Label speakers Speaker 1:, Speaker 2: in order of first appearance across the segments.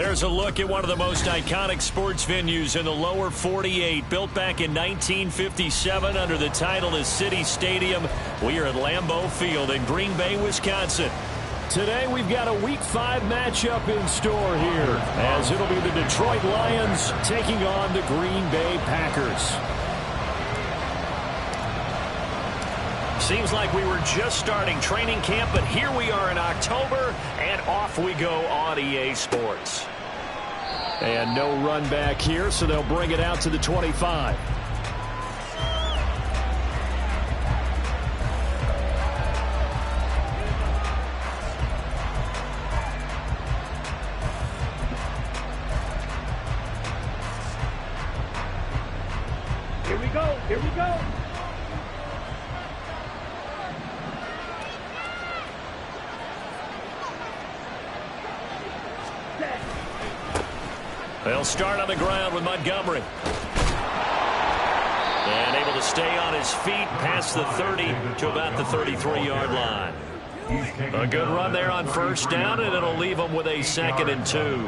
Speaker 1: There's a look at one of the most iconic sports venues in the lower 48, built back in 1957 under the title of City Stadium. We are at Lambeau Field in Green Bay, Wisconsin. Today we've got a Week 5 matchup in store here, as it'll be the Detroit Lions taking on the Green Bay Packers. Seems like we were just starting training camp, but here we are in October, and off we go on EA Sports. And no run back here, so they'll bring it out to the 25.
Speaker 2: Here we go, here we go.
Speaker 1: They'll start on the ground with Montgomery. And able to stay on his feet past the 30 to about the 33-yard line. A good run there on first down, and it'll leave them with a 2nd and 2.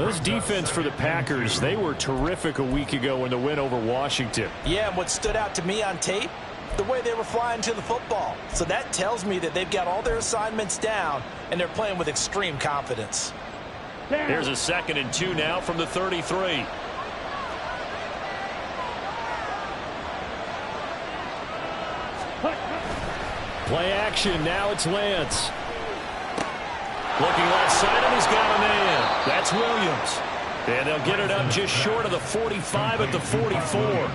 Speaker 1: This defense for the Packers, they were terrific a week ago in the win over Washington.
Speaker 3: Yeah, and what stood out to me on tape, the way they were flying to the football. So that tells me that they've got all their assignments down, and they're playing with extreme confidence.
Speaker 1: Here's a 2nd and 2 now from the 33. Play action. Now it's Lance. Looking left side, and he's got a man. That's Williams. And they'll get it up just short of the 45 at the 44.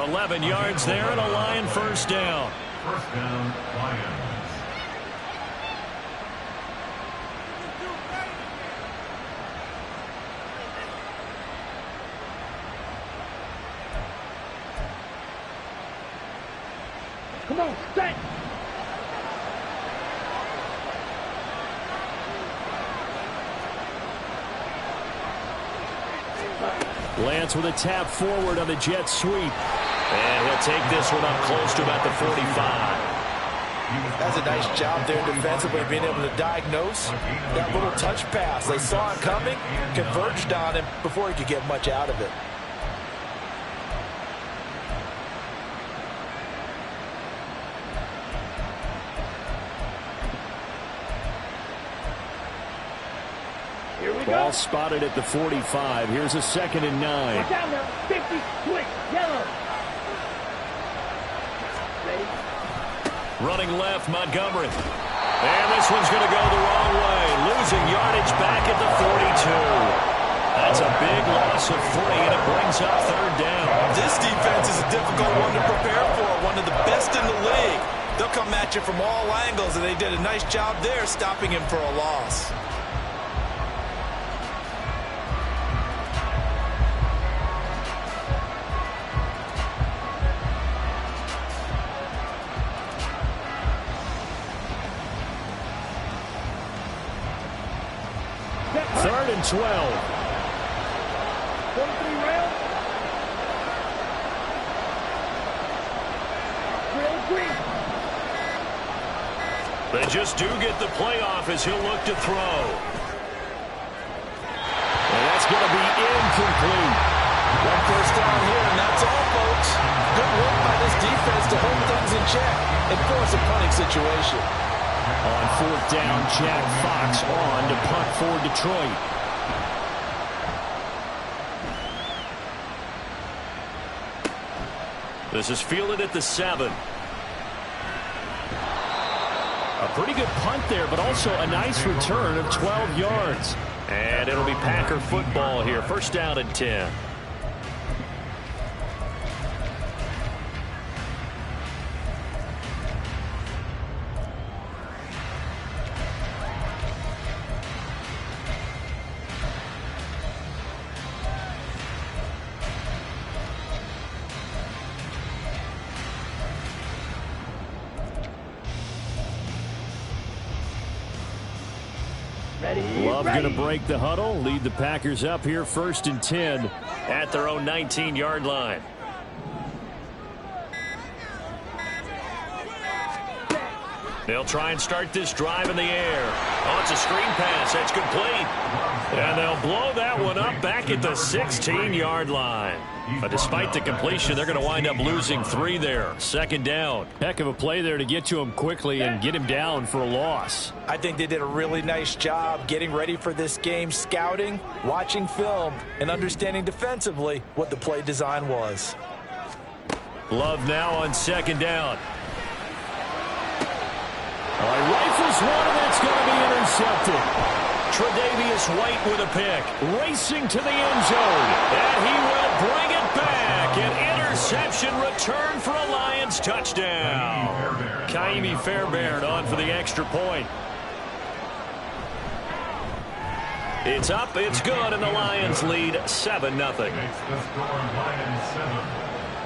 Speaker 1: 11 yards there, and a Lion first down.
Speaker 4: First down, Lions.
Speaker 2: Come on, stay.
Speaker 1: Lance with a tap forward on the jet sweep. And he'll take this one up close to about the 45.
Speaker 3: That's a nice job there defensively, being able to diagnose that little touch pass. They saw it coming, converged on him before he could get much out of it.
Speaker 1: Ball spotted at the 45. Here's a 2nd and 9.
Speaker 2: Down there, 50, quick, yellow. Ready?
Speaker 1: Running left, Montgomery. And this one's going to go the wrong way. Losing yardage back at the 42. That's a big loss of 3, and it brings up 3rd down.
Speaker 3: This defense is a difficult one to prepare for, one of the best in the league. They'll come at you from all angles, and they did a nice job there stopping him for a loss.
Speaker 1: Third and 12.
Speaker 2: 43 rail. Real green.
Speaker 1: They just do get the playoff as he'll look to throw. And that's going to be incomplete.
Speaker 3: One first down here, and that's all, folks. Good work by this defense to hold things in check and force a punting situation.
Speaker 1: On 4th down, Jack Fox on to punt for Detroit. This is fielded at the 7. A pretty good punt there, but also a nice return of 12 yards. And it'll be Packer football here. First down and 10. Love going to break the huddle, lead the Packers up here 1st and 10 at their own 19-yard line. They'll try and start this drive in the air. Oh, it's a screen pass. That's complete. And they'll blow that one up back at the 16-yard line. But despite the completion, they're going to wind up losing 3 there. Second down. Heck of a play there to get to him quickly and get him down for a loss.
Speaker 3: I think they did a really nice job getting ready for this game, scouting, watching film, and understanding defensively what the play design was.
Speaker 1: Love now on second down. Rifles one, and it's going to be intercepted. Tre'Davious White with a pick, racing to the end zone, and he will bring it back. An interception return for a Lions touchdown. Kaimi Fairbairn on for the extra point. It's up, it's good, and the Lions lead 7-0.
Speaker 4: Makes the score Lions 7,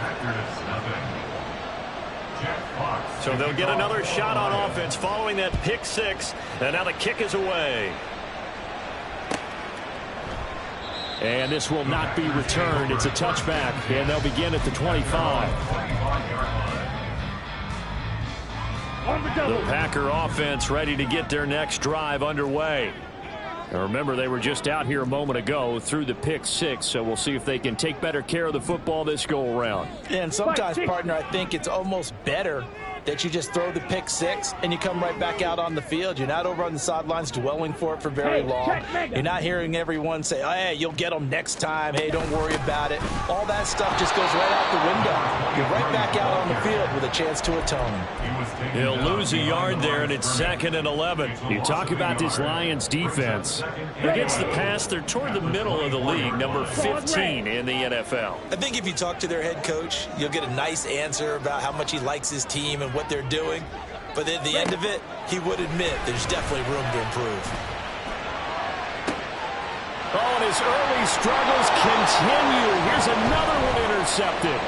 Speaker 4: Packers nothing.
Speaker 1: So they'll get another shot on offense following that pick 6, and now the kick is away.
Speaker 5: And this will not be returned. It's a touchback, and they'll begin at the 25.
Speaker 1: The Packer offense ready to get their next drive underway. And remember, they were just out here a moment ago through the pick 6, so we'll see if they can take better care of the football this go-around.
Speaker 3: And sometimes, partner, I think it's almost better that you just throw the pick 6 and you come right back out on the field. You're not over on the sidelines dwelling for it for very long. You're not hearing everyone say, oh, hey, you'll get them next time. Hey, don't worry about it. All that stuff just goes right out the window. You're right back out on the field with a chance to atone.
Speaker 1: He'll lose a yard there, and it's 2nd and 11.
Speaker 5: You talk about this Lions defense.
Speaker 1: Against the pass, they're toward the middle of the league, number 15 in the NFL.
Speaker 3: I think if you talk to their head coach, you'll get a nice answer about how much he likes his team and what they're doing. But at the end of it, he would admit there's definitely room to improve.
Speaker 5: Oh, and his early struggles continue. Here's another one intercepted.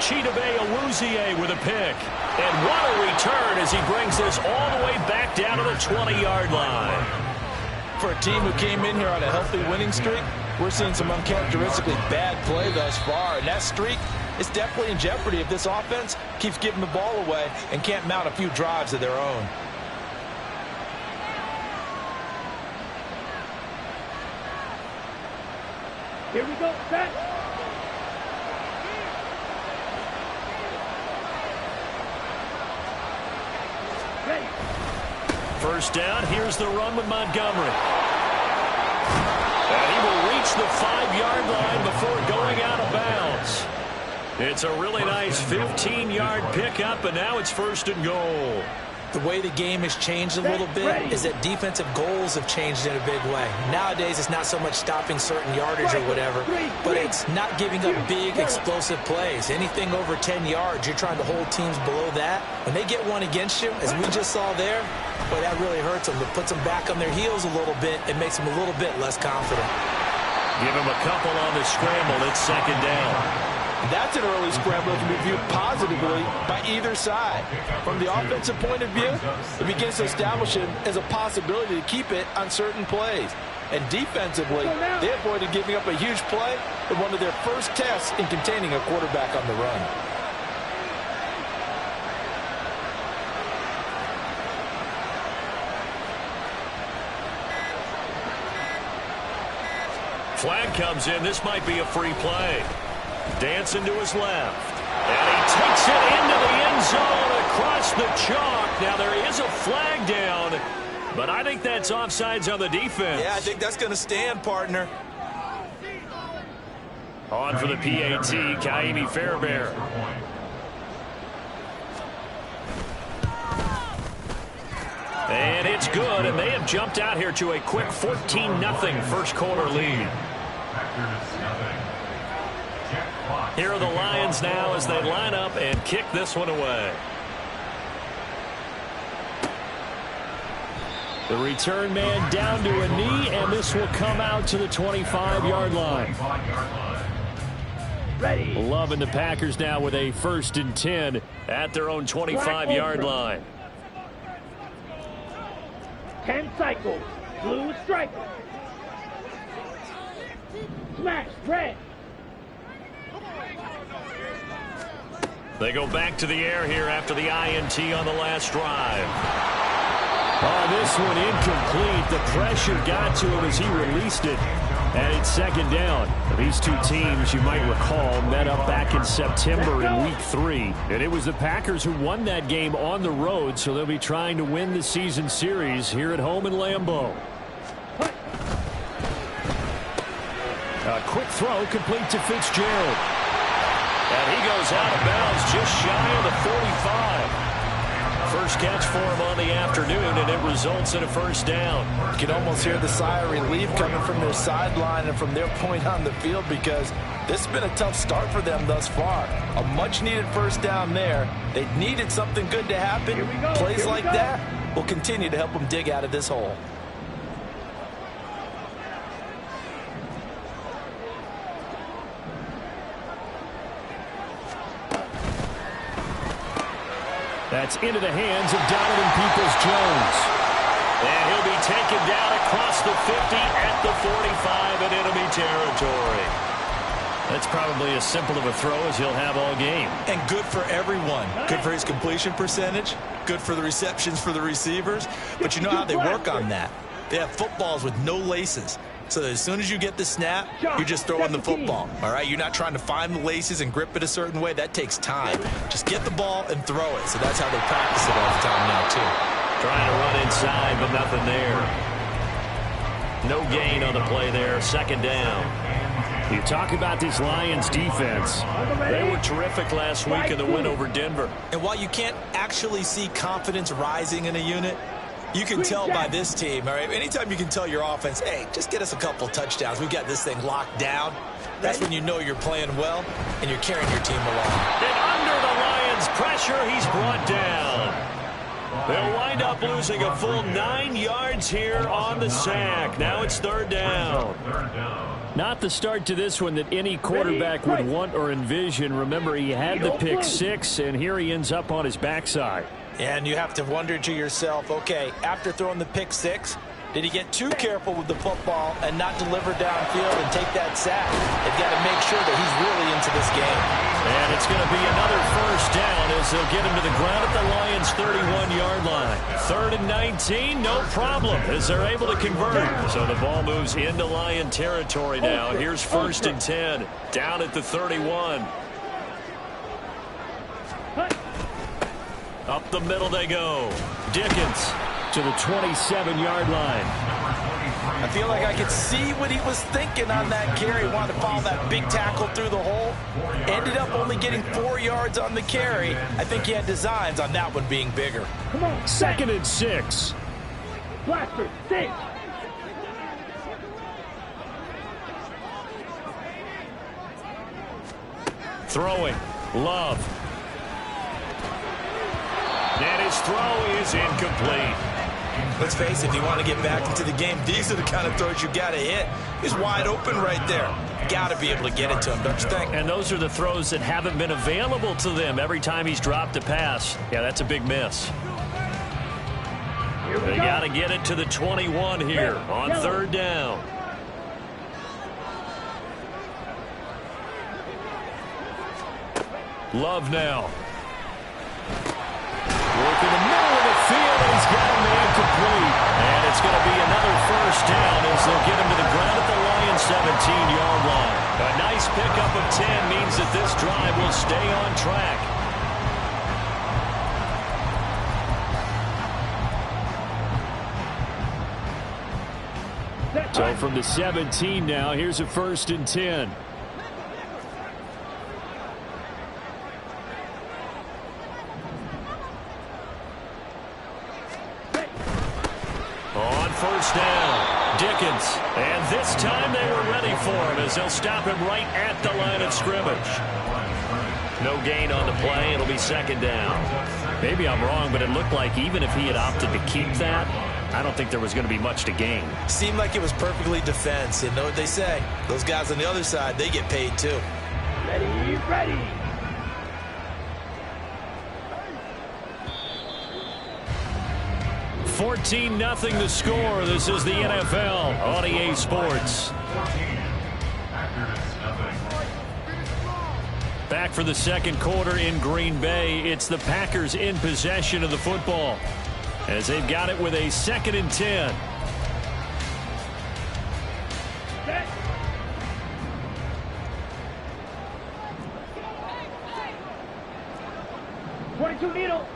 Speaker 1: Chidobe Awuzie with a pick. And what a return as he brings this all the way back down to the 20-yard line.
Speaker 3: For a team who came in here on a healthy winning streak, we're seeing some uncharacteristically bad play thus far. And that streak is definitely in jeopardy if this offense keeps giving the ball away and can't mount a few drives of their own.
Speaker 2: Here we go, set. Ready.
Speaker 1: First down, here's the run with Montgomery. And he will reach the 5-yard line before going out of bounds. It's a really nice 15-yard pickup, and now it's 1st and goal.
Speaker 3: The way the game has changed a little bit is that defensive goals have changed in a big way. Nowadays, it's not so much stopping certain yardage or whatever, but it's not giving up big, explosive plays. Anything over 10 yards, you're trying to hold teams below that. When they get one against you, as we just saw there, boy, that really hurts them. It puts them back on their heels a little bit and makes them a little bit less confident.
Speaker 1: Give him a couple on the scramble. It's 2nd down.
Speaker 3: That's an early scramble that can be viewed positively by either side. From the offensive point of view, it begins to establish him as a possibility to keep it on certain plays. And defensively, they avoided giving up a huge play in one of their first tests in containing a quarterback on the run.
Speaker 1: Flag comes in. This might be a free play. Dancing to his left. And he takes it into the end zone across the chalk. Now there is a flag down, but I think that's offsides on the defense.
Speaker 3: Yeah, I think that's going to stand, partner.
Speaker 1: On for the PAT, Kaimi Fairbairn. And it's good, and they have jumped out here to a quick 14-0 first quarter lead. Here are the Lions now as they line up and kick this one away.
Speaker 5: The return man down to a knee, and this will come out to the 25-yard line.
Speaker 2: Ready.
Speaker 5: Loving the Packers now with a 1st and 10
Speaker 1: at their own 25-yard line.
Speaker 2: 10 cycles. Blue striker. Smash. Red.
Speaker 1: They go back to the air here after the INT on the last drive.
Speaker 5: Oh, this one incomplete. The pressure got to him as he released it. And it's second down. These two teams, you might recall, met up back in September in Week 3. And it was the Packers who won that game on the road, so they'll be trying to win the season series here at home in Lambeau. A quick throw complete to Fitzgerald.
Speaker 1: And he goes out of bounds just shy of the 45. First catch for him on the afternoon, and it results in a first down.
Speaker 3: You can almost hear the sigh of relief coming from their sideline and from their point on the field, because this has been a tough start for them thus far. A much-needed first down there. They needed something good to happen. Plays like that will continue to help them dig out of this hole.
Speaker 5: That's into the hands of Donovan Peoples-Jones.
Speaker 1: And he'll be taken down across the 50 at the 45 in enemy territory.
Speaker 5: That's probably as simple of a throw as he'll have all game.
Speaker 3: And good for everyone. Good for his completion percentage. Good for the receptions for the receivers. But you know how they work on that. They have footballs with no laces. So that as soon as you get the snap, you're just throwing the football. All right, you're not trying to find the laces and grip it a certain way. That takes time. Just get the ball and throw it. So that's how they practice it all the time now, too.
Speaker 1: Trying to run inside, but nothing there. No gain on the play there. Second down.
Speaker 5: You talk about this Lions defense.
Speaker 1: They were terrific last week in the win over Denver.
Speaker 3: And while you can't actually see confidence rising in a unit, you can tell by this team, all right? Anytime you can tell your offense, hey, just get us a couple touchdowns. We've got this thing locked down. That's when you know you're playing well and you're carrying your team along.
Speaker 1: And under the Lions' pressure, he's brought down. They'll wind up losing a full 9 yards here on the sack. Now it's third down.
Speaker 5: Not the start to this one that any quarterback would want or envision. Remember, he had the pick six, and here he ends up on his backside.
Speaker 3: And you have to wonder to yourself, okay, after throwing the pick six, did he get too careful with the football and not deliver downfield and take that sack? They've got to make sure that he's really into this game.
Speaker 1: And it's going to be another first down as they'll get him to the ground at the Lions' 31-yard line. 3rd and 19, no problem, as they're able to convert. So the ball moves into Lion territory now. Here's 1st and 10, down at the 31. Up the middle they go. Dickens to the 27-yard line.
Speaker 3: I feel like I could see what he was thinking on that carry. Wanted to follow that big tackle through the hole. Ended up only getting 4 yards on the carry. I think he had designs on that one being bigger.
Speaker 2: Come on.
Speaker 5: 2nd and 6.
Speaker 2: Blaster, 6.
Speaker 1: Throwing. Love. And his throw is incomplete.
Speaker 3: Let's face it, if you want to get back into the game, these are the kind of throws you got to hit. He's wide open right there. Got to be able to get it to him, don't you think?
Speaker 1: And those are the throws that haven't been available to them every time he's dropped a pass. Yeah, that's a big miss. They got to get it to the 21 here on 3rd down. Love now. Work in the middle of the field, and he's got him incomplete. And it's going to be another first down as they'll get him to the ground at the Lions' 17-yard line. A nice pickup of 10 means that this drive will stay on track.
Speaker 5: So from the 17 now, here's a 1st and 10.
Speaker 1: On 1st down, Dickens. And this time they were ready for him as they'll stop him right at the line of scrimmage. No gain on the play. It'll be 2nd down.
Speaker 5: Maybe I'm wrong, but it looked like even if he had opted to keep that, I don't think there was going to be much to gain.
Speaker 3: Seemed like it was perfectly defense. And know what they say? Those guys on the other side, they get paid too.
Speaker 2: Ready, ready.
Speaker 1: $14-0 the score. This is the NFL on EA Sports. Back for the 2nd quarter in Green Bay. It's the Packers in possession of the football. as they've got it with a 2nd and 10.
Speaker 2: Set. .22 needle.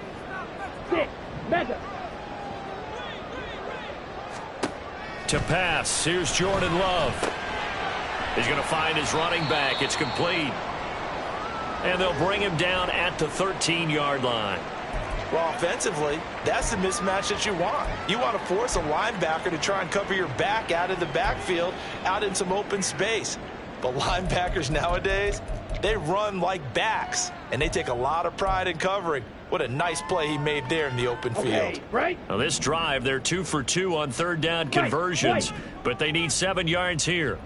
Speaker 2: 6. Mega.
Speaker 1: To pass, here's Jordan Love. He's going to find his running back. It's complete. And they'll bring him down at the 13-yard line.
Speaker 3: Well, offensively, that's the mismatch that you want. You want to force a linebacker to try and cover your back out of the backfield, out in some open space. But linebackers nowadays, they run like backs, and they take a lot of pride in covering. What a nice play he made there in the open field.
Speaker 2: Right.
Speaker 1: Now this drive, they're 2 for 2 on 3rd down conversions, but they need 7 yards here.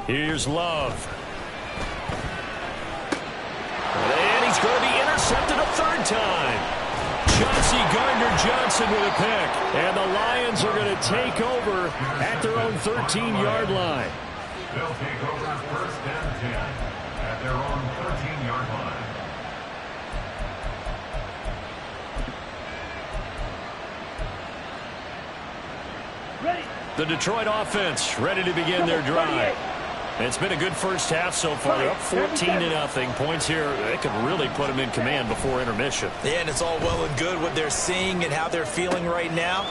Speaker 1: Here's Love. And he's going to be intercepted a 3rd time. Chauncey Gardner-Johnson with a pick. And the Lions are going to take over at their own 13-yard line.
Speaker 4: They'll take over 1st and 10 at their own 13-yard line.
Speaker 2: Ready.
Speaker 1: The Detroit offense ready to begin their drive. It's been a good first half so far. They're up 14-0. Points here, they could really put them in command before intermission.
Speaker 3: Yeah, and it's all well and good what they're seeing and how they're feeling right now.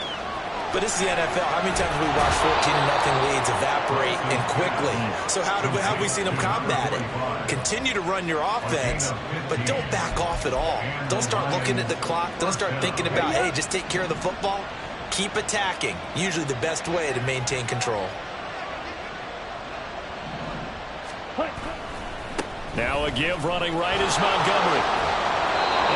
Speaker 3: But this is the NFL. How many times have we watched 14-0 leads evaporate and quickly? So how have we seen them combat it? Continue to run your offense, but don't back off at all. Don't start looking at the clock. Don't start thinking about, hey, just take care of the football. Keep attacking. Usually the best way to maintain control.
Speaker 1: Now a give running right is Montgomery.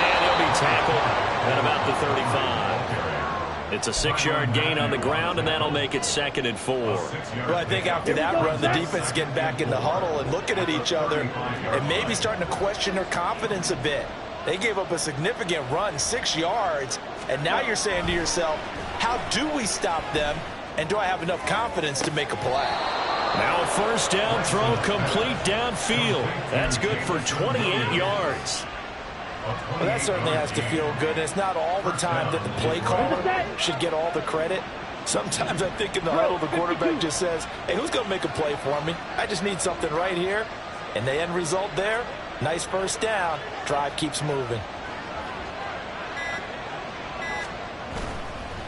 Speaker 1: And he'll be tackled at about the 35. It's a 6-yard gain on the ground, and that'll make it 2nd and 4.
Speaker 3: Well, I think after that run, the defense is getting back in the huddle and looking at each other and maybe starting to question their confidence a bit. They gave up a significant run, 6 yards, and now you're saying to yourself, how do we stop them, and do I have enough confidence to make a play?
Speaker 1: Now a 1st down throw complete downfield. That's good for 28 yards.
Speaker 3: Well, that certainly has to feel good, and it's not all the time that the play caller should get all the credit. Sometimes I think in the huddle, the quarterback just says, hey, who's going to make a play for me? I just need something right here. And the end result there, nice 1st down. Drive keeps moving.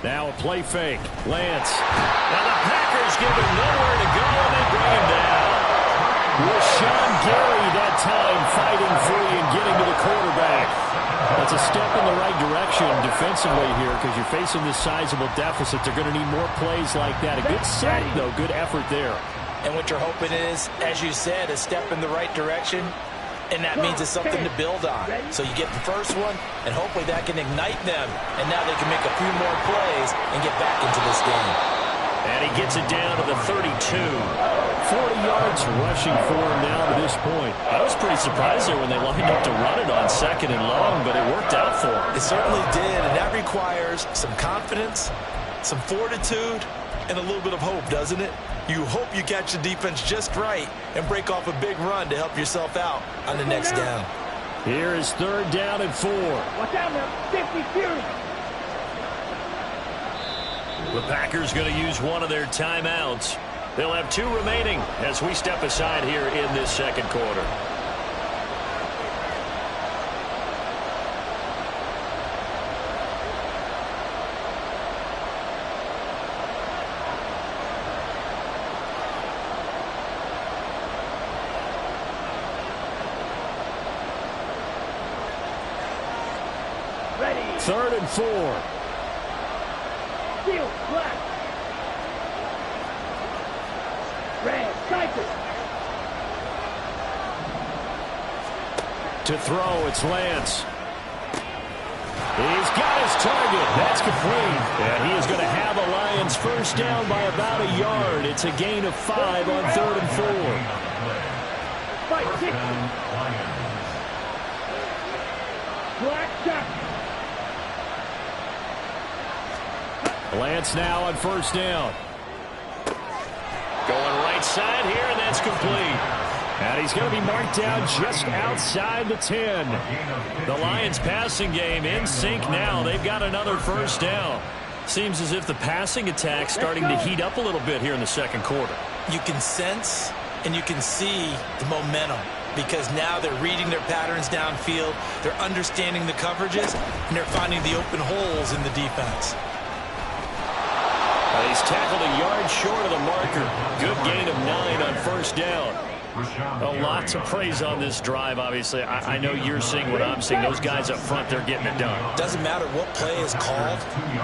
Speaker 1: Now a play fake. Lance. Now the Packers give him nowhere to go, and they bring him down. Rashawn Gary that time fighting free and getting to the quarterback. That's a step in the right direction defensively here because you're facing this sizable deficit. They're going to need more plays like that. A good sack, though. Good effort there.
Speaker 3: And what you're hoping is, as you said, a step in the right direction. And that means it's something to build on. So you get the first one, and hopefully that can ignite them. And now they can make a few more plays and get back into this game.
Speaker 1: And he gets it down to the 32. 40 yards rushing for him now to this point. I was pretty surprised there when they lined up to run it on 2nd and long, but it worked out for him.
Speaker 3: It certainly did, and that requires some confidence, some fortitude, and a little bit of hope, doesn't it? You hope you catch the defense just right and break off a big run to help yourself out on the next down.
Speaker 1: Here is 3rd down and 4.
Speaker 2: Watch out now. 50 Fury.
Speaker 1: The Packers going to use one of their timeouts. They'll have 2 remaining as we step aside here in this 2nd quarter.
Speaker 2: Ready.
Speaker 1: 3rd and 4.
Speaker 2: Steel. Black. Red. Cypress.
Speaker 1: To throw, it's Lance. He's got his target. That's complete. And he is going to have a Lions 1st down by about a yard. It's a gain of 5 on 3rd and 4.
Speaker 2: Fight. 6. Black shot.
Speaker 1: Lance now on 1st down. Going right side here, and that's complete.
Speaker 5: And he's going to be marked down just outside the 10.
Speaker 1: The Lions passing game in sync now. They've got another first down. Seems as if the passing attack's starting to heat up a little bit here in the second quarter.
Speaker 3: You can sense and you can see the momentum because now they're reading their patterns downfield. They're understanding the coverages, and they're finding the open holes in the defense.
Speaker 1: He's tackled a yard short of the marker. Good gain of 9 on first down. Lots of praise on this drive, obviously. I know you're seeing what I'm seeing. Those guys up front, they're getting it done.
Speaker 3: Doesn't matter what play is called.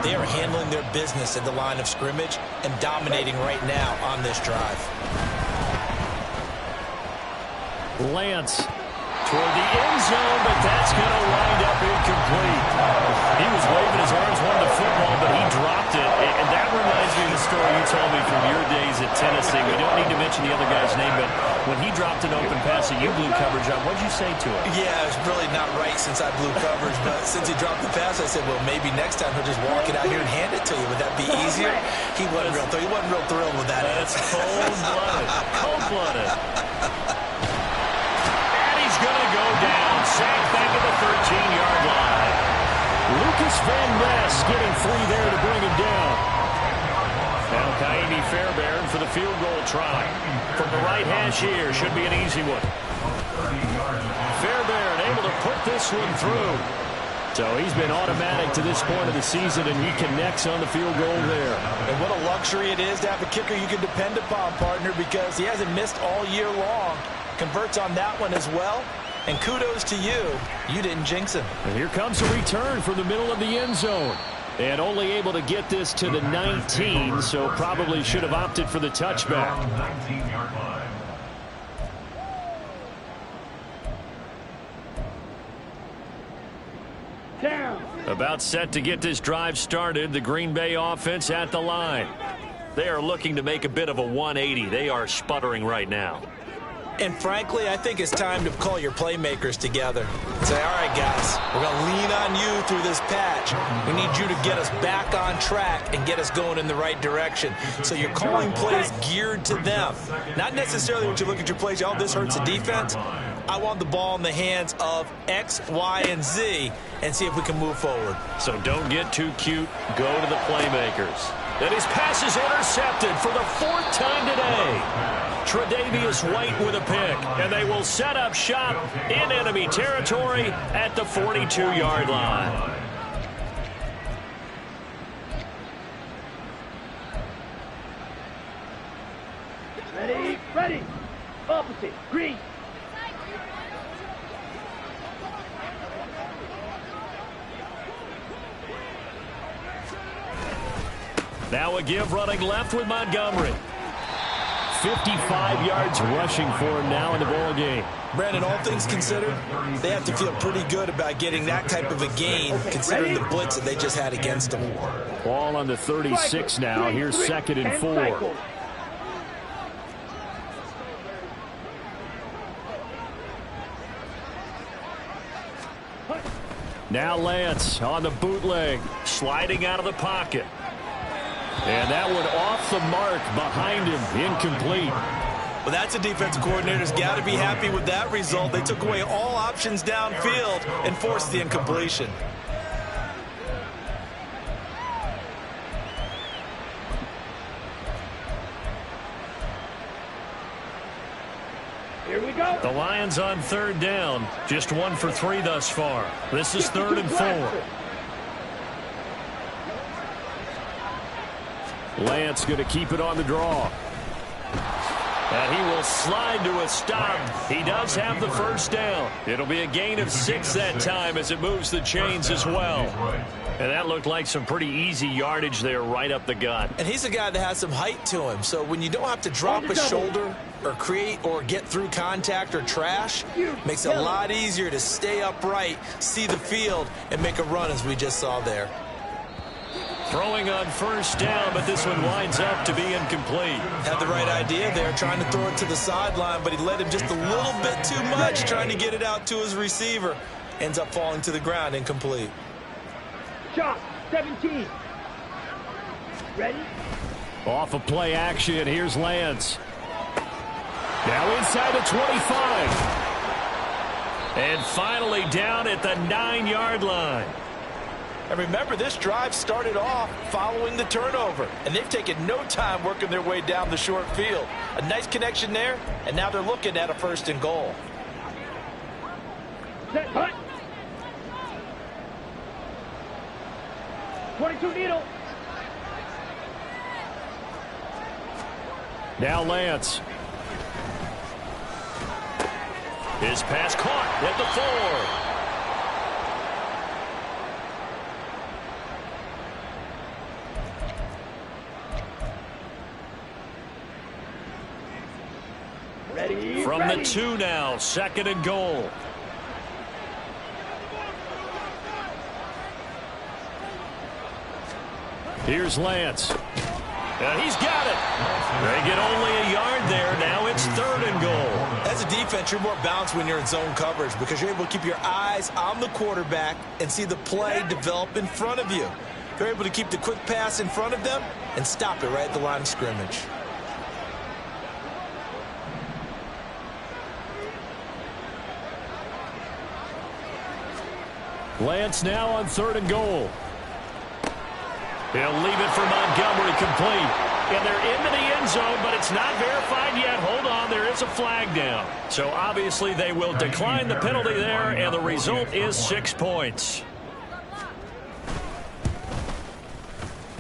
Speaker 3: They are handling their business at the line of scrimmage and dominating right now on this drive.
Speaker 1: Lance toward the end zone, but that's going to wind up incomplete. He was waving his arms, wanted the football, but he dropped it. And that reminds me of the story you told me from your days at Tennessee. We don't need to mention the other guy's name, but when he dropped an open pass that you blew coverage on, what'd you say to him?
Speaker 3: Yeah, it's really not right since I blew coverage, but since he dropped the pass, I said, well, maybe next time he'll just walk it out here and hand it to you. Would that be easier? He wasn't real thrilled with that.
Speaker 1: That's cold-blooded. Cold-blooded. Going to go down. Sacked back at the 13-yard line.
Speaker 5: Lucas Van Ness getting 3 there to bring him down.
Speaker 1: Now Kaimi Fairbairn for the field goal try. From the right hash here. Should be an easy one. Fairbairn able to put this one through.
Speaker 5: So he's been automatic to this point of the season, and he connects on the field goal there.
Speaker 3: And what a luxury it is to have a kicker you can depend upon, partner, because he hasn't missed all year long. Converts on that one as well. And kudos to you. You didn't jinx him.
Speaker 5: And here comes a return from the middle of the end zone. And only able to get this to the 19, so probably should have opted for the touchback.
Speaker 2: Down.
Speaker 1: About set to get this drive started. The Green Bay offense at the line. They are looking to make a bit of a 180. They are sputtering right now.
Speaker 3: And frankly, I think it's time to call your playmakers together. Say, all right, guys, we're going to lean on you through this patch. We need you to get us back on track and get us going in the right direction. So you're calling plays geared to them. Not necessarily when you look at your plays, oh, this hurts the defense. I want the ball in the hands of X, Y, and Z and see if we can move forward.
Speaker 1: So don't get too cute. Go to the playmakers. And his pass is intercepted for the 4th time today. Tre'Davious White with a pick, and they will set up shop in enemy territory at the 42-yard line.
Speaker 2: Ready, ready. Opposite, green.
Speaker 1: Now a give running left with Montgomery.
Speaker 5: 55 yards rushing for him now in the ball game.
Speaker 3: Brandon, all things considered, they have to feel pretty good about getting that type of a gain considering the blitz that they just had against them.
Speaker 5: Ball on the 36 now. Here's 2nd and 4. Now Lance on the bootleg.
Speaker 1: Sliding out of the pocket.
Speaker 5: And that one off the mark behind him. Incomplete.
Speaker 3: Well, that's a defensive coordinator's got to be happy with that result. They took away all options downfield and forced the incompletion.
Speaker 2: Here we go.
Speaker 1: The Lions on 3rd down. Just 1 for 3 thus far. This is 3rd and 4.
Speaker 5: Lance going to keep it on the draw.
Speaker 1: And he will slide to a stop. He does have the first down. It'll be a gain of 6 that time as it moves the chains as well. And that looked like some pretty easy yardage there right up the gut.
Speaker 3: And he's a guy that has some height to him. So when you don't have to drop a shoulder or create or get through contact or trash, makes it a lot easier to stay upright, see the field, and make a run as we just saw there.
Speaker 1: Throwing on first down, but this one winds up to be incomplete.
Speaker 3: Had the right idea there, trying to throw it to the sideline, but he led him just a little bit too much, trying to get it out to his receiver. Ends up falling to the ground, incomplete.
Speaker 2: Shot, 17. Ready?
Speaker 5: Off of play action, here's Lance. Now inside the 25.
Speaker 1: And finally down at the 9-yard line.
Speaker 3: And remember, this drive started off following the turnover, and they've taken no time working their way down the short field. A nice connection there, and now they're looking at a 1st and goal.
Speaker 2: Set, punt. 22 needle.
Speaker 5: Now Lance.
Speaker 1: His pass caught at the
Speaker 2: 4. Ready.
Speaker 1: From
Speaker 2: ready.
Speaker 1: the 2 now, 2nd and goal.
Speaker 5: Here's Lance.
Speaker 1: And he's got it. They get only a yard there. Now it's 3rd and goal.
Speaker 3: As a defense, you're more balanced when you're in zone coverage because you're able to keep your eyes on the quarterback and see the play develop in front of you. You're able to keep the quick pass in front of them and stop it right at the line of scrimmage.
Speaker 5: Lance now on 3rd and goal.
Speaker 1: He'll leave it for Montgomery, complete. And they're into the end zone, but it's not verified yet. Hold on, there is a flag down. So obviously they will decline the penalty there, and the result is 6 points.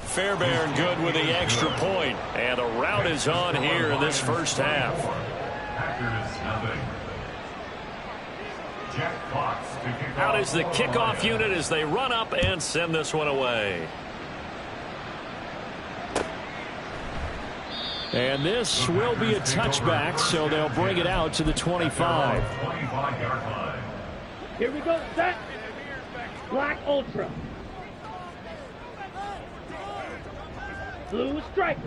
Speaker 1: Fairbairn good with the extra point, and the rout is on here in this first half. Out is the kickoff unit as they run up and send this one away.
Speaker 5: And this will be a touchback, so they'll bring it out to the 25.
Speaker 2: Here we go. Set. Black Ultra. Blue Striker.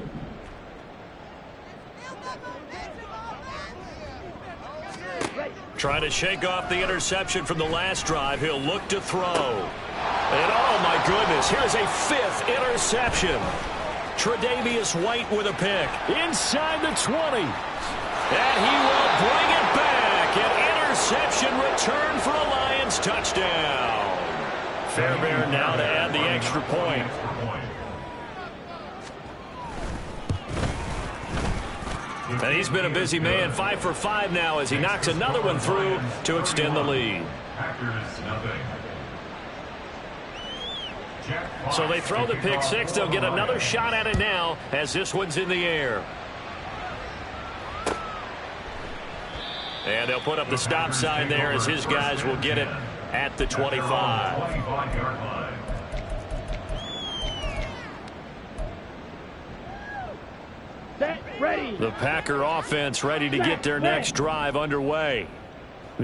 Speaker 1: Trying to shake off the interception from the last drive. He'll look to throw. And oh my goodness, here's a 5th interception. Tre'Davious White with a pick.
Speaker 5: Inside the 20.
Speaker 1: And he will bring it back. An interception return for a Lions touchdown. Fairbairn now to add the extra point. And he's been a busy man, 5 for 5 now as he knocks another one through to extend the lead. So they throw the pick 6. They'll get another shot at it now as this one's in the air. And they'll put up the stop sign there as his guys will get it at the 25.
Speaker 2: Set. Ready.
Speaker 5: The Packer offense ready to get their next drive underway.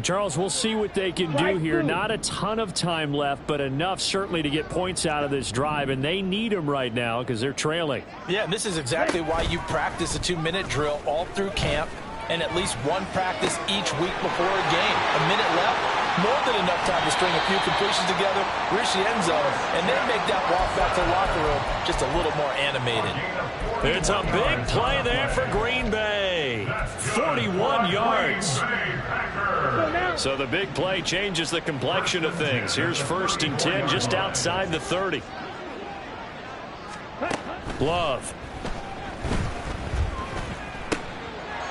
Speaker 5: Charles, we'll see what they can do here. Not a ton of time left, but enough certainly to get points out of this drive, and they need them right now because they're trailing.
Speaker 3: Yeah, and this is exactly why you practice a 2-minute drill all through camp and at least one practice each week before a game. A minute left, more than enough time to string a few completions together, reach the end zone, and then make that walk back to the locker room just a little more animated.
Speaker 1: It's a big play there for Green Bay. 41 yards. So the big play changes the complexion of things. Here's 1st and 10 just outside the 30. Love.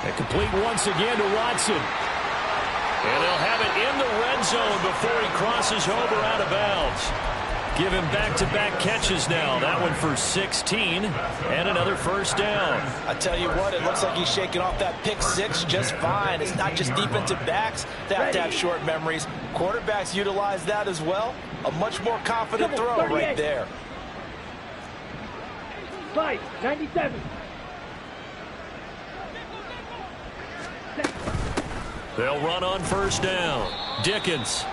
Speaker 1: And complete once again to Watson. And they'll have it in the red zone before he crosses over out of bounds. Give him back-to-back catches now. That one for 16 and another 1st down.
Speaker 3: I tell you what, it looks like he's shaking off that pick 6 just fine. It's not just defensive backs that have short memories. Quarterbacks utilize that as well. A much more confident throw right there.
Speaker 2: Slide. 97.
Speaker 1: They'll run on 1st down. Dickens.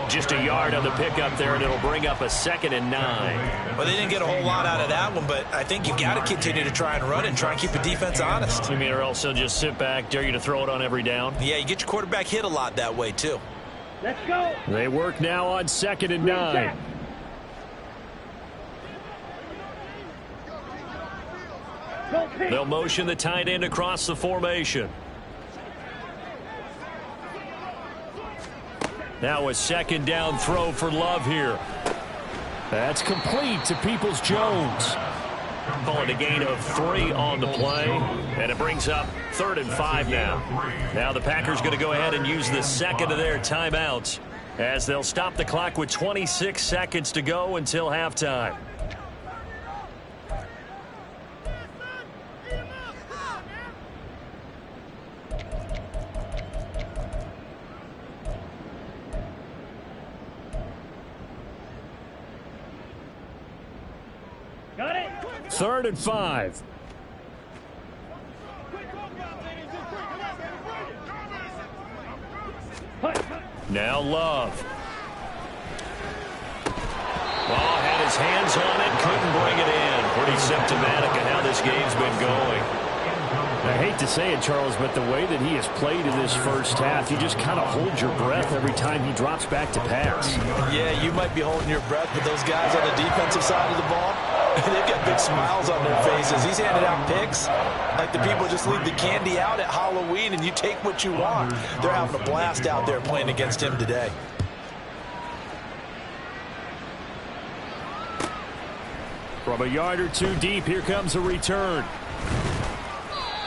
Speaker 1: Just a yard on the pickup there, and it'll bring up a 2nd and 9.
Speaker 3: Well, they didn't get a whole lot out of that one, but I think you've got to continue to try and run and try and keep the defense honest.
Speaker 1: You mean or else they'll just sit back, dare you to throw it on every down?
Speaker 3: Yeah, you get your quarterback hit a lot that way, too.
Speaker 2: Let's go.
Speaker 5: They work now on 2nd and 9.
Speaker 2: Go,
Speaker 1: They'll motion the tight end across the formation. Now a second down throw for Love here.
Speaker 5: That's complete to Peoples-Jones.
Speaker 1: Calling a gain of 3 on the play, and it brings up 3rd and 5 now. Now the Packers going to go ahead and use the second of their timeouts as they'll stop the clock with 26 seconds to go until halftime.
Speaker 2: Got it.
Speaker 5: 3rd and 5.
Speaker 1: Now Love. Ball had his hands on it, couldn't bring it in. Pretty symptomatic of how this game's been going.
Speaker 5: I hate to say it, Charles, but the way that he has played in this first half, you just kind of hold your breath every time he drops back to pass.
Speaker 3: Yeah, you might be holding your breath, but those guys on the defensive side of the ball, they've got big smiles on their faces. He's handed out picks like the people just leave the candy out at Halloween and you take what you want. They're having a blast out there playing against him today.
Speaker 5: From a yard or two deep, here comes a return.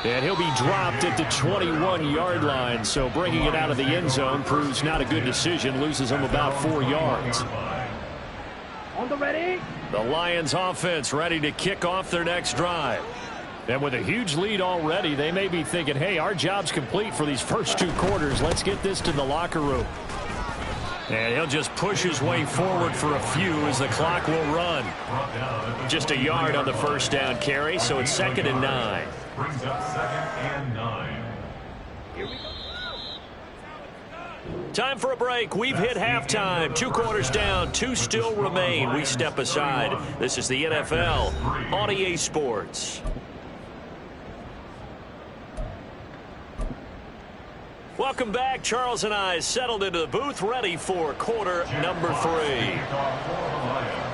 Speaker 5: And he'll be dropped at the 21-yard line, so bringing it out of the end zone proves not a good decision, loses him about 4 yards.
Speaker 2: On the ready.
Speaker 1: The Lions offense ready to kick off their next drive.
Speaker 5: And with a huge lead already, they may be thinking, hey, our job's complete for these first 2 quarters. Let's get this to the locker room.
Speaker 1: And he'll just push his way forward for a few as the clock will run. Just a yard on the first down carry, so it's 2nd and 9.
Speaker 4: Brings up 2nd and 9.
Speaker 1: Time for a break. We've hit halftime. 2 quarters down, 2 still remain. We step aside. This is the NFL on EA Sports. Welcome back. Charles and I settled into the booth, ready for quarter number 3.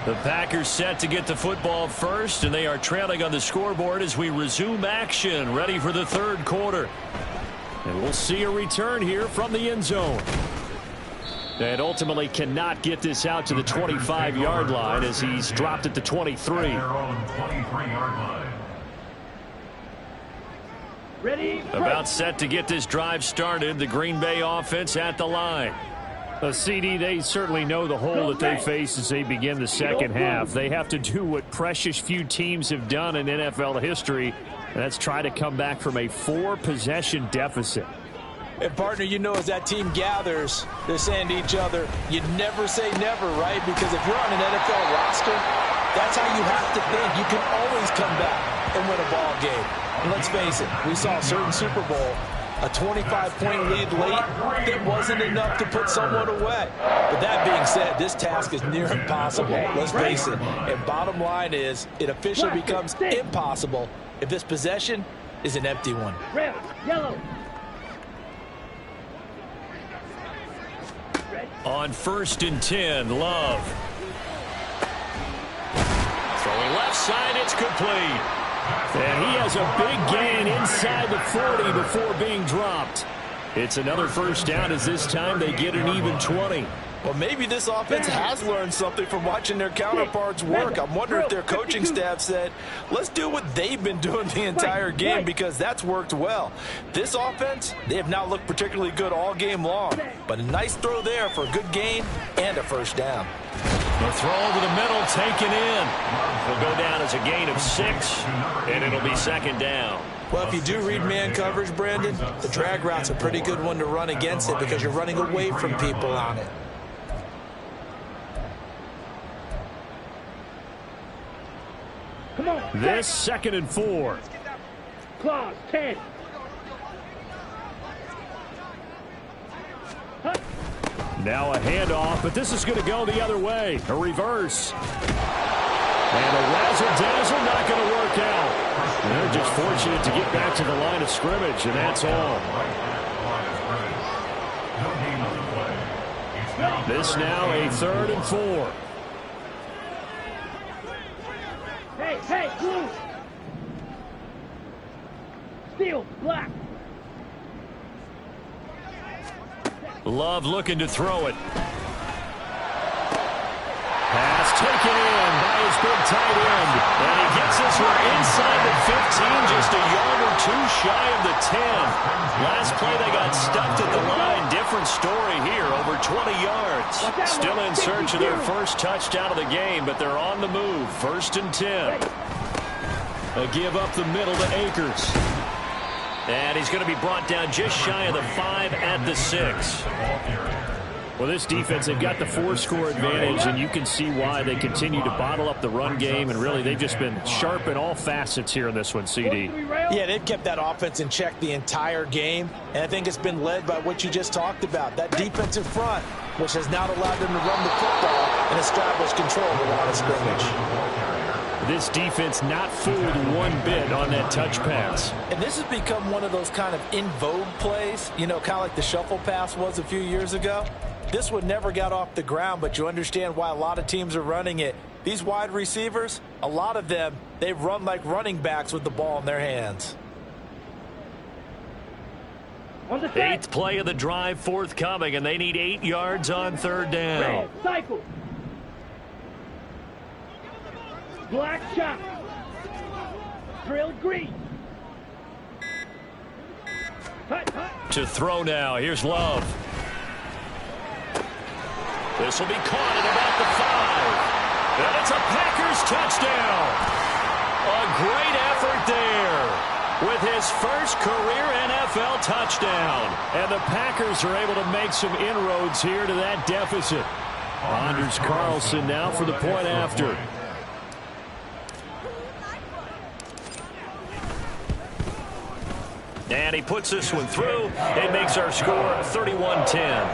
Speaker 1: The Packers set to get the football first, and they are trailing on the scoreboard as we resume action, ready for the 3rd quarter.
Speaker 5: And we'll see a return here from the end zone. And ultimately cannot get this out to the 25-yard line as he's dropped at the 23.
Speaker 4: Their own 23-yard line.
Speaker 2: Ready.
Speaker 1: About set to get this drive started. The Green Bay offense at the line.
Speaker 5: CD, they certainly know the hole that they face as they begin the second half. They have to do what precious few teams have done in NFL history, and that's try to come back from a 4-possession deficit.
Speaker 3: And, partner, you know as that team gathers, they're saying to each other, you never say never, right? Because if you're on an NFL roster, that's how you have to think. You can always come back and win a ball game. And let's face it, we saw a certain Super Bowl, a 25-point lead late that wasn't enough to put someone away. But that being said, this task is near impossible. Let's face it. And bottom line is, it officially becomes impossible if this possession is an empty one.
Speaker 2: Red, yellow.
Speaker 1: On 1st and 10, Love. Throwing left side, it's complete.
Speaker 5: And he has a big gain inside the 40 before being dropped. It's another first down as this time they get an even 20.
Speaker 3: Well, maybe this offense has learned something from watching their counterparts work. I'm wondering if their coaching staff said, let's do what they've been doing the entire game because that's worked well. This offense, they have not looked particularly good all game long, but a nice throw there for a good gain and a first down.
Speaker 1: The throw over the middle taken in. Will go down as a gain of 6, and it'll be 2nd down.
Speaker 3: Well, if you do read man coverage, Brandon, the drag route's a pretty good one to run against it because you're running away from people on it.
Speaker 2: Come on.
Speaker 5: This 2nd and 4.
Speaker 2: Claws, 10.
Speaker 5: Now a handoff, but this is going to go the other way. A reverse. And a razzle-dazzle not going to work out. They're just fortunate to get back to the line of scrimmage, and that's all. This now a 3rd and 4.
Speaker 2: Hey, blue. Steel, black.
Speaker 1: Love looking to throw it. Pass taken in by his big tight end. And he gets this one inside the 15, just a yard or two shy of the 10. Last play they got stuffed at the line. Different story here, over 20 yards. Still in search of their first touchdown of the game, but they're on the move. 1st and 10. A give up the middle to Akers. And he's going to be brought down just shy of the 5 at the 6. Well, this defense, they've got the 4-score advantage, and you can see why they continue to bottle up the run game, and really they've just been sharp in all facets here in this one, CD.
Speaker 3: Yeah, they've kept that offense in check the entire game, and I think it's been led by what you just talked about, that defensive front, which has now allowed them to run the football and establish control of the line of scrimmage.
Speaker 5: This defense not fooled one bit on that touch pass.
Speaker 3: And this has become one of those kind of in vogue plays, you know, kind of like the shuffle pass was a few years ago. This one never got off the ground, but you understand why a lot of teams are running it. These wide receivers, a lot of them, they run like running backs with the ball in their hands.
Speaker 1: 8th play of the drive forthcoming, and they need 8 yards on 3rd down.
Speaker 2: Red, cycle. Black shot. Drill green. Hut, hut.
Speaker 1: To throw now. Here's Love. This will be caught at about the 5. And it's a Packers touchdown. A great effort there with his first career NFL touchdown. And the Packers are able to make some inroads here to that deficit. Anders Carlson now for the point after. And he puts this one through. It makes our score 31-10.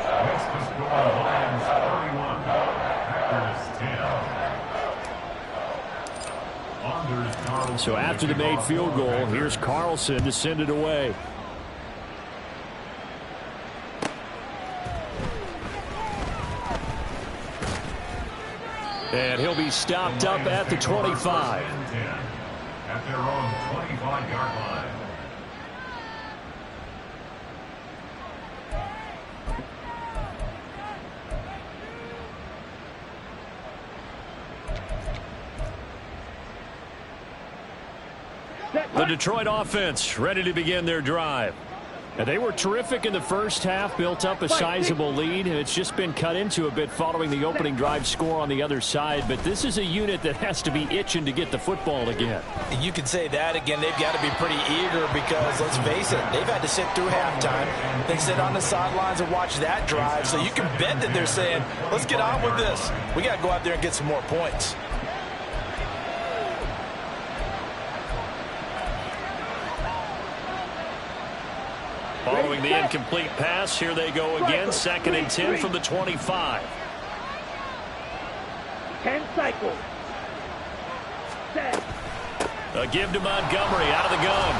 Speaker 5: So after the made field goal, here's Carlson to send it away. And he'll be stopped up at the 25.
Speaker 4: At their own 25-yard line.
Speaker 1: The Detroit offense ready to begin their drive.
Speaker 5: And they were terrific in the first half, built up a sizable lead, and it's just been cut into a bit following the opening drive score on the other side. But this is a unit that has to be itching to get the football again.
Speaker 3: You can say that again. They've got to be pretty eager because, let's face it, they've had to sit through halftime. They sit on the sidelines and watch that drive. So you can bet that they're saying, let's get on with this. We got to go out there and get some more points.
Speaker 1: Following the incomplete pass, here they go again. 2nd and 10 from the 25.
Speaker 2: 10 cycles. Set.
Speaker 1: A give to Montgomery out of the gun.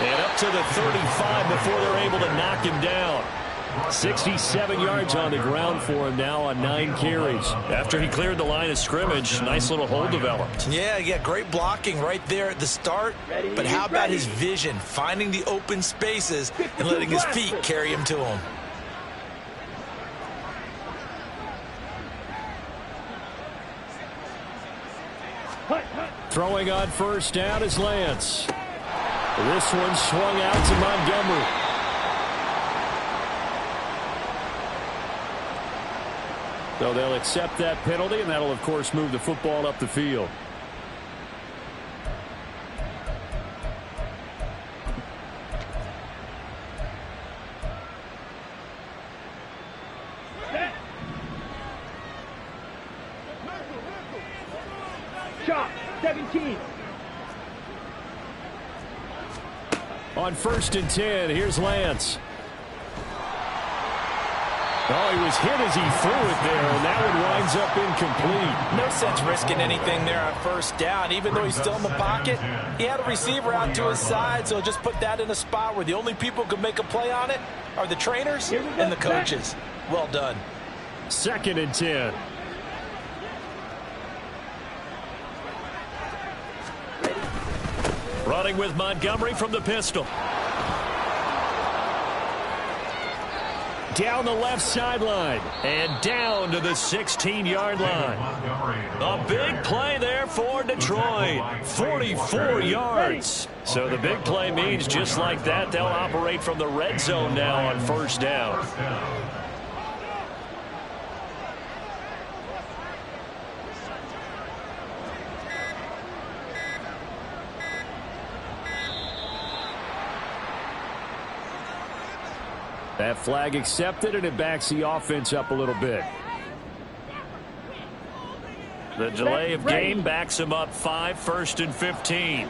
Speaker 1: And up to the 35 before they're able to knock him down.
Speaker 5: 67 yards on the ground for him now on 9 carries.
Speaker 1: After he cleared the line of scrimmage, nice little hole developed.
Speaker 3: Yeah, great blocking right there at the start. But how about his vision, finding the open spaces and letting his feet carry him to him.
Speaker 5: Throwing on 1st down is Lance. This one swung out to Montgomery. So they'll accept that penalty, and that'll, of course, move the football up the field.
Speaker 2: Shot, 17.
Speaker 5: On 1st and 10, here's Lance. Oh, he was hit as he threw it there, and that one winds up incomplete.
Speaker 3: No sense risking anything there on 1st down. Even though he's still in the pocket, he had a receiver out to his side, so just put that in a spot where the only people who can make a play on it are the trainers and the coaches. Well done.
Speaker 5: 2nd and 10.
Speaker 1: Running with Montgomery from the pistol.
Speaker 5: down the left sideline.
Speaker 1: And down to the 16-yard line. A big play there for Detroit. 44 yards. So the big play means just like that, they'll operate from the red zone now on first down.
Speaker 5: That flag accepted, and it backs the offense up a little bit.
Speaker 1: The delay of game backs him up 5, 1st and 15.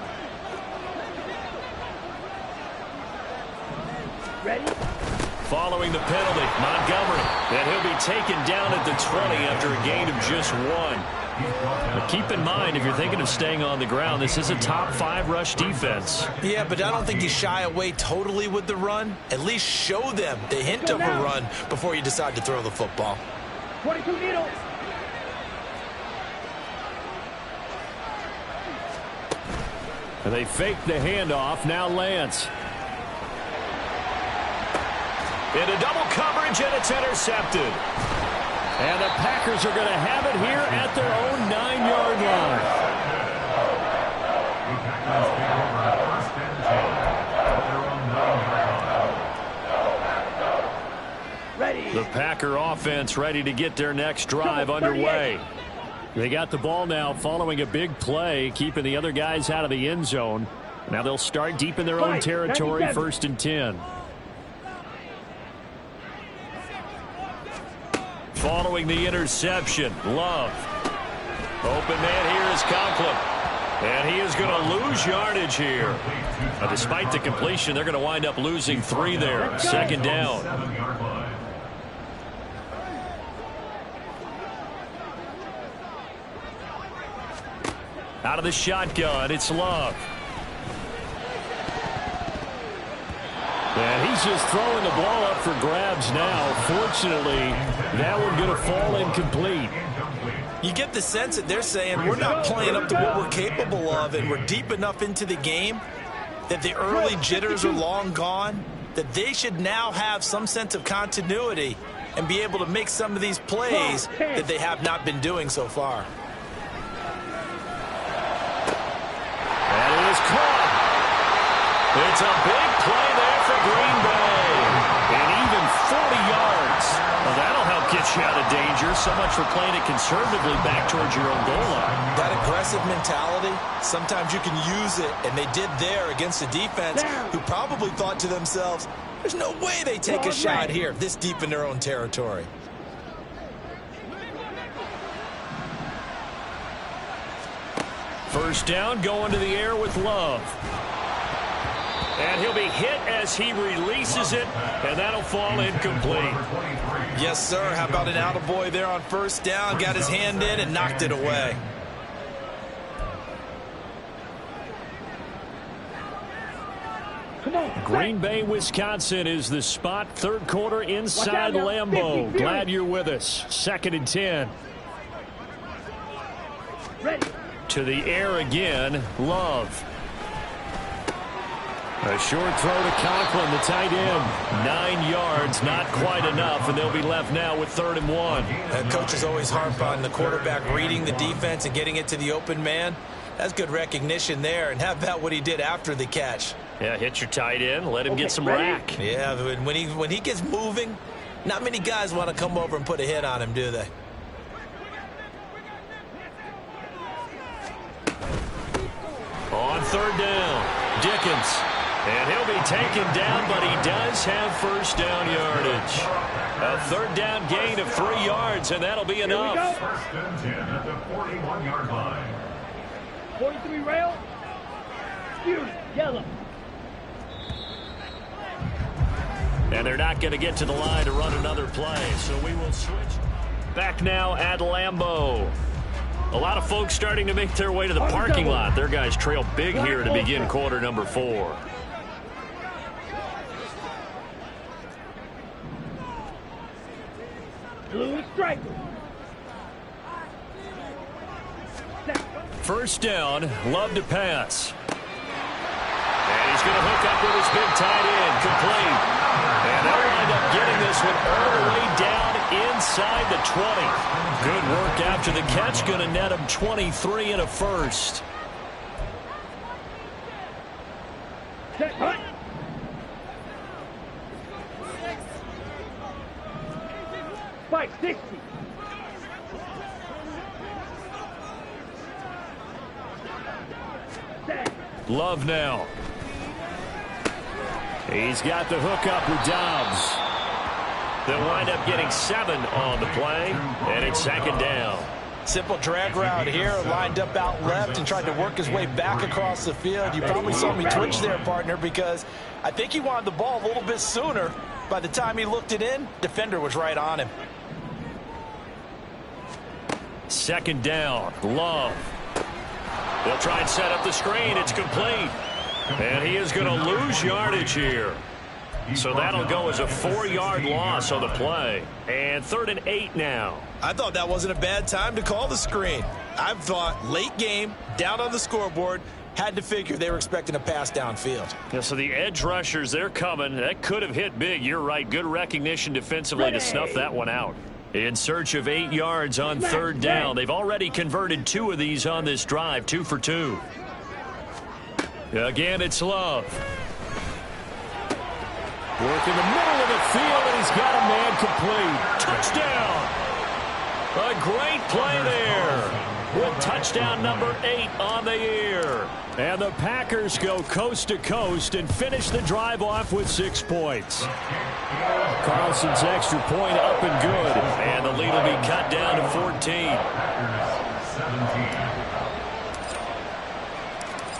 Speaker 2: Ready?
Speaker 1: Following the penalty, Montgomery. And he'll be taken down at the 20 after a gain of just 1. But keep in mind, if you're thinking of staying on the ground, this is a top 5 rush defense.
Speaker 3: Yeah, but I don't think you shy away totally with the run. At least show them the hint of a run before you decide to throw the football.
Speaker 2: 22 needles.
Speaker 5: And they fake the handoff. Now Lance.
Speaker 1: Into double coverage, and it's intercepted.
Speaker 5: And the Packers are going to have it here at their own 9-yard
Speaker 2: line. Ready.
Speaker 5: The Packer offense ready to get their next drive underway. They got the ball now following a big play, keeping the other guys out of the end zone. Now they'll start deep in their own territory, 1st and 10.
Speaker 1: Following the interception, Love. Open man here is Conklin. And he is going to lose yardage here. Despite the completion, they're going to wind up losing 3 there. 2nd down. Out of the shotgun, it's Love.
Speaker 5: And he's just throwing the ball up for grabs now. Fortunately, that one going to fall incomplete.
Speaker 3: You get the sense that they're saying we're not playing up to what we're capable of, and we're deep enough into the game that the early jitters are long gone, that they should now have some sense of continuity and be able to make some of these plays that they have not been doing so far.
Speaker 1: And it is caught. It's a big play there for Green Bay. And even 40 yards. Well, that'll help get you out of danger. So much for playing it conservatively back towards your own goal line.
Speaker 3: That aggressive mentality, sometimes you can use it, and they did there against a defense who probably thought to themselves, there's no way they take a shot here this deep in their own territory.
Speaker 1: First down, going to the air with Love. And he'll be hit as he releases it, and that'll fall incomplete.
Speaker 3: Yes, sir. How about an attaboy there on first down? Got his hand in and knocked it away.
Speaker 2: Come on.
Speaker 5: Green Bay, Wisconsin is the spot. 3rd quarter inside Lambeau. Glad you're with us. 2nd and 10.
Speaker 2: Ready.
Speaker 5: To the air again, Love. A short throw to Conklin, the tight end. 9 yards, not quite enough, and they'll be left now with 3rd and 1.
Speaker 3: Coaches always harp on the quarterback reading the defense and getting it to the open man. That's good recognition there. And how about what he did after the catch?
Speaker 1: Yeah, hit your tight end, let him get some rack.
Speaker 3: Yeah, when he gets moving, not many guys want to come over and put a hit on him, do they?
Speaker 1: On 3rd down, Dickens. And he'll be taken down, but he does have first down yardage. A 3rd down gain of 3 yards, and that'll be enough.
Speaker 4: 1st and 10 at the 41-yard line.
Speaker 2: 43 rail. Excuse, yellow.
Speaker 1: And they're not going to get to the line to run another play, so we will switch. Back now at Lambeau. A lot of folks starting to make their way to the parking lot. Their guys trail big here to begin quarter number 4.
Speaker 2: Blue striker.
Speaker 1: First down, Love to pass. And he's going to hook up with his big tight end, complete. And they'll wind up getting this one all the way down inside the 20. Good work after the catch. Going to net him 23 and a first.
Speaker 2: Set, hut. Spike 60. Set.
Speaker 5: Love now. He's got the hookup with Dobbs.
Speaker 1: They'll wind up getting 7 on the play, and it's second down.
Speaker 3: Simple drag route here, lined up out left and tried to work his way back across the field. You probably saw me twitch there, partner, because I think he wanted the ball a little bit sooner. By the time he looked it in, defender was right on him.
Speaker 1: Second down, Love. They'll try and set up the screen. It's complete. And he is going to lose yardage here. So that'll go as a 4-yard loss on the play. And 3rd and 8 now.
Speaker 3: I thought that wasn't a bad time to call the screen. I thought late game, down on the scoreboard, had to figure they were expecting a pass downfield.
Speaker 1: Yeah, so the edge rushers, they're coming. That could have hit big. You're right. Good recognition defensively to snuff that one out. In search of 8 yards on 3rd down. They've already converted 2 of these on this drive, 2 for 2. Again, it's Love.
Speaker 5: Work in the middle of the field, and he's got a man complete.
Speaker 1: Touchdown! A great play there. With touchdown number 8 on the year.
Speaker 5: And the Packers go coast to coast and finish the drive off with 6 points. Carlson's extra point up and good.
Speaker 1: And the lead will be cut down to 14.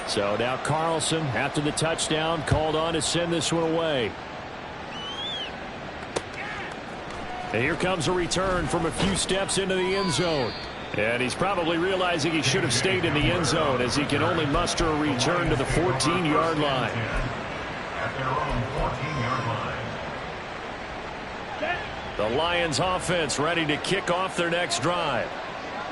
Speaker 5: So now Carlson, after the touchdown, called on to send this one away. And here comes a return from a few steps into the end zone. And he's probably realizing he should have stayed in the end zone as he can only muster a return to the 14-yard line.
Speaker 4: At their own 14-yard line.
Speaker 1: The Lions offense ready to kick off their next drive.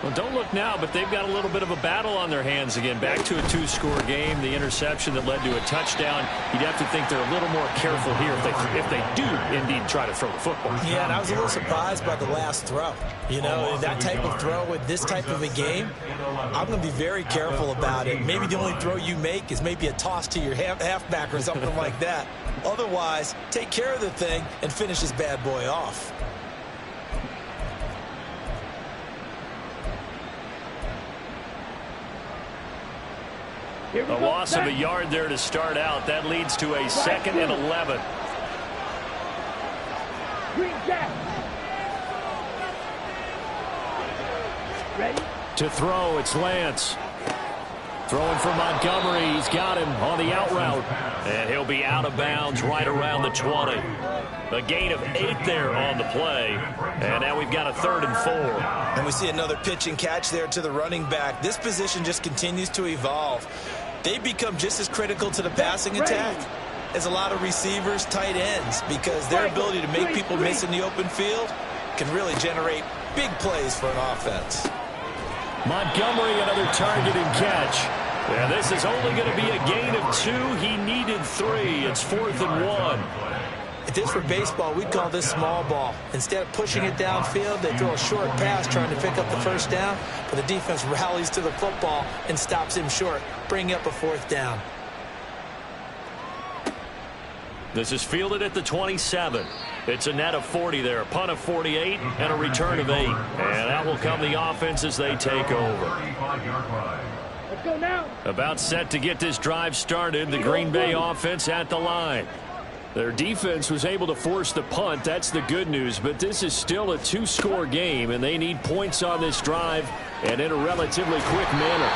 Speaker 1: Well, don't look now, but they've got a little bit of a battle on their hands again. Back to a 2-score game. The interception that led to a touchdown. You'd have to think they're a little more careful here if they do indeed try to throw the football.
Speaker 3: Yeah, and I was a little surprised by the last throw. You know, that type of throw with this type of a game, I'm going to be very careful about it. Maybe the only throw you make is maybe a toss to your halfback or something like that. Otherwise, take care of the thing and finish this bad boy off.
Speaker 1: A loss of a yard there to start out. That leads to a 2nd and 11.
Speaker 2: Green jack. Ready?
Speaker 5: To throw, it's Lance. Throwing for Montgomery. He's got him on the out route.
Speaker 1: And he'll be out of bounds right around the 20. A gain of 8 there on the play. And now we've got a 3rd and 4.
Speaker 3: And we see another pitch and catch there to the running back. This position just continues to evolve. They become just as critical to the passing attack as a lot of receivers, tight ends, because their ability to make people miss in the open field can really generate big plays for an offense.
Speaker 5: Montgomery, another target and catch.
Speaker 1: And this is only going to be a gain of 2. He needed 3. It's 4th and 1.
Speaker 3: If this were baseball, we'd call this small ball. Instead of pushing it downfield, they throw a short pass trying to pick up the first down, but the defense rallies to the football and stops him short, bringing up a 4th down.
Speaker 1: This is fielded at the 27. It's a net of 40 there, a punt of 48, and a return of 8. And that will come the offense as they take over.
Speaker 2: Let's go now.
Speaker 1: About set to get this drive started, the Green Bay offense at the line.
Speaker 5: Their defense was able to force the punt. That's the good news. But this is still a 2-score game, and they need points on this drive and in a relatively quick manner.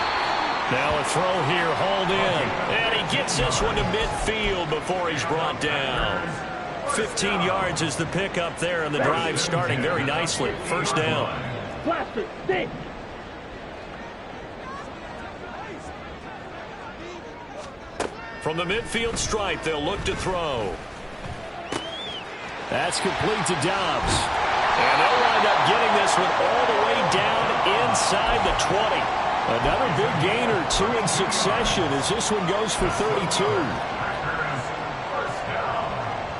Speaker 1: Now a throw here, hauled in. And he gets this one to midfield before he's brought down. 15 yards is the pickup there, and the drive starting very nicely. 1st down.
Speaker 2: Blaster, stick.
Speaker 1: From the midfield stripe, they'll look to throw.
Speaker 5: That's complete to Dobbs.
Speaker 1: And they'll wind up getting this one all the way down inside the 20.
Speaker 5: Another big gain or 2 in succession as this one goes for 32.